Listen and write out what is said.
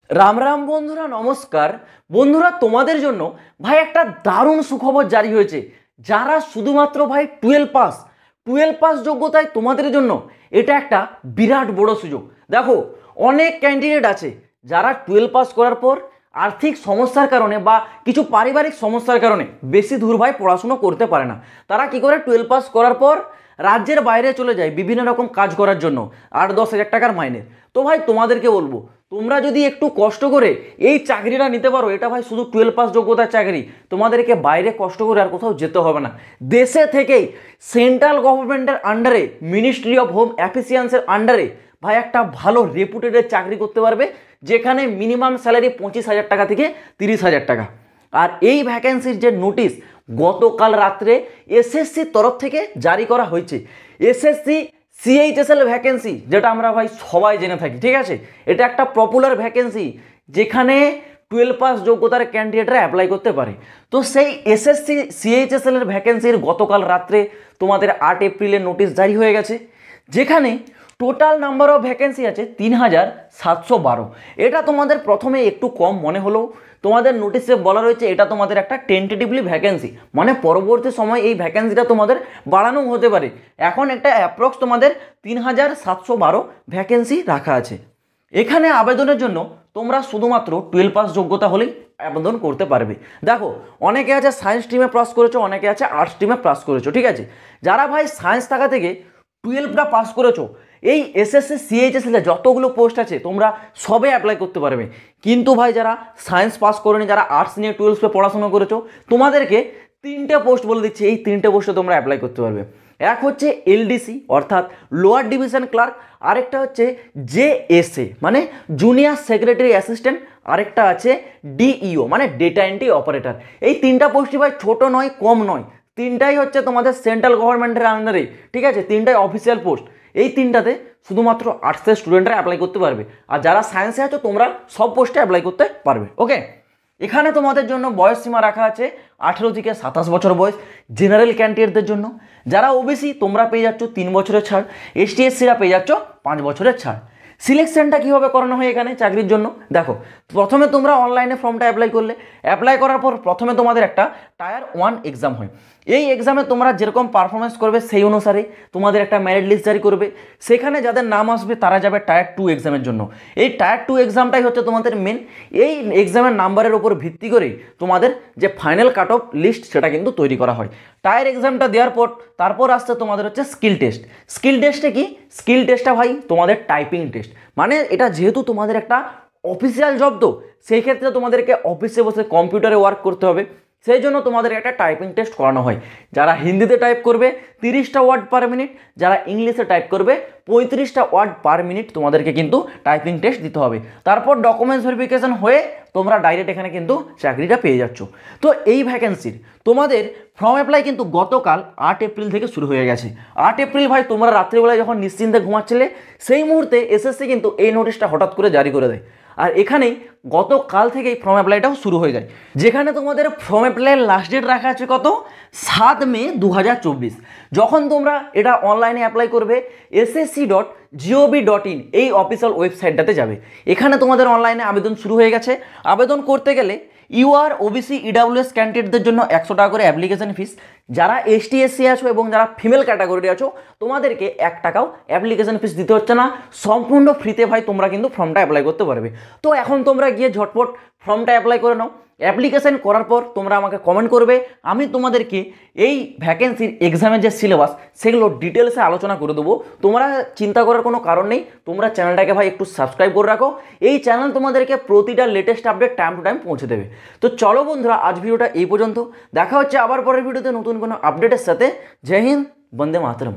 রাম রাম বন্ধুরা, নমস্কার। বন্ধুরা, তোমাদের জন্য ভাই একটা দারুণ সুখবর জারি হয়েছে। যারা শুধুমাত্র ভাই টুয়েলভ পাস যোগ্যতায়, তোমাদের জন্য এটা একটা বিরাট বড় সুযোগ। দেখো, অনেক ক্যান্ডিডেট আছে যারা টুয়েলভ পাস করার পর আর্থিক সমস্যার কারণে বা কিছু পারিবারিক সমস্যার কারণে বেশি দূর ভাই পড়াশুনো করতে পারে না। তারা কি করে টুয়েলভ পাস করার পর রাজ্যের বাইরে চলে যায় বিভিন্ন রকম কাজ করার জন্য, 8-10 হাজার টাকার মাইনে। তো ভাই তোমাদেরকে বলবো, তোমরা যদি একটু কষ্ট করে এই চাকরিটা নিতে পারো, এটা ভাই শুধু টুয়েলভ পাস যোগ্যতার চাকরি, তোমাদেরকে বাইরে কষ্ট করে আর কোথাও যেতে হবে না। দেশে থেকেই সেন্ট্রাল গভর্নমেন্টের আন্ডারে, মিনিস্ট্রি অফ হোম অ্যাফিসিয়েন্সের আন্ডারে ভাই একটা ভালো রেপুটেডের চাকরি করতে পারবে, যেখানে মিনিমাম স্যালারি 25,000 টাকা থেকে 30,000 টাকা। আর এই ভ্যাকেন্সির যে নোটিশ গতকাল রাত্রে এসএসসির তরফ থেকে জারি করা হয়েছে। এসএসসি সিএইচএসএল ভ্যাকেন্সি, যেটা আমরা ভাই সবাই জেনে থাকি, ঠিক আছে। এটা একটা পপুলার ভ্যাকেন্সি যেখানে টুয়েলভ পাস যোগ্যতার ক্যান্ডিডেটরা অ্যাপ্লাই করতে পারে। তো সেই এসএসসি সিএইচএসএল এর ভ্যাকেন্সির গতকাল রাত্রে তোমাদের 8 এপ্রিলের নোটিশ জারি হয়ে গেছে, যেখানে টোটাল নাম্বার অফ ভ্যাকেন্সি আছে 3,712। এটা তোমাদের প্রথমে একটু কম মনে হলেও তোমাদের নোটিশে বলা রয়েছে এটা তোমাদের একটা টেন্টেটিভলি ভ্যাকেন্সি, মানে পরবর্তী সময় এই ভ্যাকেন্সিটা তোমাদের বাড়ানো হতে পারে। এখন একটা অ্যাপ্রক্স তোমাদের 3,712 ভ্যাকেন্সি রাখা আছে। এখানে আবেদনের জন্য তোমরা শুধুমাত্র টুয়েলভ পাস যোগ্যতা হলেই আবেদন করতে পারবে। দেখো, অনেকে আছে সায়েন্স স্ট্রিমে পাস করেছো, অনেকে আছে আর্টস স্ট্রিমে পাস করেছো, ঠিক আছে। যারা ভাই সায়েন্স থাকা থেকে টুয়েলভটা পাস করেছো, এই এসএসসি সিএইচএসএল এ যতগুলো পোস্ট আছে তোমরা সবে অ্যাপ্লাই করতে পারবে। কিন্তু ভাই যারা সায়েন্স পাস করেনি, যারা আর্টস নিয়ে টুয়েলভে পড়াশোনা করেছো, তোমাদেরকে 3টে পোস্ট বলে দিচ্ছি, এই 3টে পোস্টে তোমরা অ্যাপ্লাই করতে পারবে। এক হচ্ছে এলডিসি অর্থাৎ লোয়ার ডিভিশন ক্লার্ক, আরেকটা হচ্ছে জেএসএ মানে জুনিয়র সেক্রেটারি অ্যাসিস্ট্যান্ট, আরেকটা আছে ডিইও মানে ডেটা এন্ট্রি অপারেটর। এই 3টা পোস্টই ভাই ছোট নয়, কম নয়, 3টাই হচ্ছে তোমাদের সেন্ট্রাল গভর্নমেন্টের আন্ডারে, ঠিক আছে। 3টাই অফিসিয়াল পোস্ট। এই 3টাতে শুধুমাত্র আর্টসের স্টুডেন্টরা অ্যাপ্লাই করতে পারবে, আর যারা সায়েন্সে আছো তোমরা সব পোস্টে অ্যাপ্লাই করতে পারবে। ওকে, এখানে তোমাদের জন্য বয়স সীমা রাখা আছে 18 থেকে 27 বছর বয়স জেনারেল ক্যান্ডিডেটদের জন্য। যারা ওবিসি তোমরা পেয়ে যাচ্ছ 3 বছরের ছাড়, এসটি এসসিরা পেয়ে যাচ্ছ 5 বছরের ছাড়। সিলেকশনটা কীভাবে করানো হয় এখানে চাকরির জন্য? দেখো, প্রথমে তোমরা অনলাইনে ফর্মটা অ্যাপ্লাই করলে, অ্যাপ্লাই করার পর প্রথমে তোমাদের একটা টায়ার 1 এক্সাম হয়। এই এক্সামে তোমরা যেরকম পারফরমেন্স করবে সেই অনুসারে তোমাদের একটা মেরিট লিস্ট জারি করবে। সেখানে যাদের নাম আসবে তারা যাবে টায়ার 2 এক্সামের জন্য। এই টায়ার 2 এক্সামটাই হচ্ছে তোমাদের মেন। এই এক্সামের নাম্বারের উপর ভিত্তি করেই তোমাদের যে ফাইনাল কাট অফ লিস্ট সেটা কিন্তু তৈরি করা হয়। টায়ার এক্সামটা দেওয়ার পর তারপর আসছে তোমাদের হচ্ছে স্কিল টেস্ট। স্কিল টেস্টে কি? স্কিল টেস্টটা ভাই তোমাদের টাইপিং টেস্ট, মানে এটা যেহেতু তোমাদের একটা অফিসিয়াল জব, তো সেই ক্ষেত্রে তোমাদেরকে অফিসে বসে কম্পিউটারে ওয়ার্ক করতে হবে, সেই জন্য তোমাদের একটা টাইপিং টেস্ট করানো হয়। যারা হিন্দিতে টাইপ করবে 30টা ওয়ার্ড পার মিনিট, যারা ইংলিশে টাইপ করবে 35টা ওয়ার্ড পার মিনিট তোমাদেরকে কিন্তু টাইপিং টেস্ট দিতে হবে। তারপর ডকুমেন্টস ভেরিফিকেশন হয়ে তোমরা ডাইরেক্ট এখানে কিন্তু চাকরিটা পেয়ে যাচ্ছ। তো এই ভ্যাকেন্সির তোমাদের ফর্ম অ্যাপ্লাই কিন্তু গতকাল 8 এপ্রিল থেকে শুরু হয়ে গেছে। 8 এপ্রিল ভাই তোমরা রাত্রিবেলায় যখন নিশ্চিন্তে ঘুমাচ্ছিলে, সেই মুহূর্তে এসএসসি কিন্তু এই নোটিশটা হঠাৎ করে জারি করে দেয়। আর এখানেই গতকাল থেকেই ফর্ম অ্যাপ্লাইটাও শুরু হয়ে যায়, যেখানে তোমাদের ফর্ম অ্যাপ্লাইয়ের লাস্ট ডেট রাখা আছে কত? 7 মে 2024। যখন তোমরা এটা অনলাইনে অ্যাপ্লাই করবে ssc.gov.in এই অফিসিয়াল ওয়েবসাইটটাতে যাবে। এখানে তোমাদের অনলাইনে আবেদন শুরু হয়ে গেছে। আবেদন করতে গেলে ইউআর ওবিসি ইডাব্লিউএস ক্যান্ডিডেটদের জন্য 100 টাকা করে অ্যাপ্লিকেশন ফিস। যারা এসটি এসসি আছো এবং যারা ফিমেল ক্যাটাগরি আছো তোমাদেরকে 1 টাকাও অ্যাপ্লিকেশন ফিস দিতে হচ্ছে না, সম্পূর্ণ ফ্রিতে ভাই তোমরা কিন্তু ফর্মটা অ্যাপ্লাই করতে পারবে। তো এখন তোমরা গিয়ে ঝটপট ফর্মটা অ্যাপ্লাই করে নাও। অ্যাপ্লিকেশন করার পর তোমরা আমাকে কমেন্ট করবে, আমি তোমাদেরকে এই ভ্যাকেন্সির এক্সামের যে সিলেবাস সেগুলো ডিটেলসে আলোচনা করে দেবো। তোমরা চিন্তা করার কোনো কারণ নেই, তোমরা চ্যানেলটাকে ভাই একটু সাবস্ক্রাইব করে রাখো। এই চ্যানেল তোমাদেরকে প্রতিটা latest update time to time পৌঁছে দেবে। তো চলো বন্ধুরা, আজ ভিডিওটা এই পর্যন্ত। দেখা হচ্ছে আবার পরের ভিডিওতে নতুন কোনো আপডেটের সাথে। জয় হিন্দ, বন্দে মাতরম।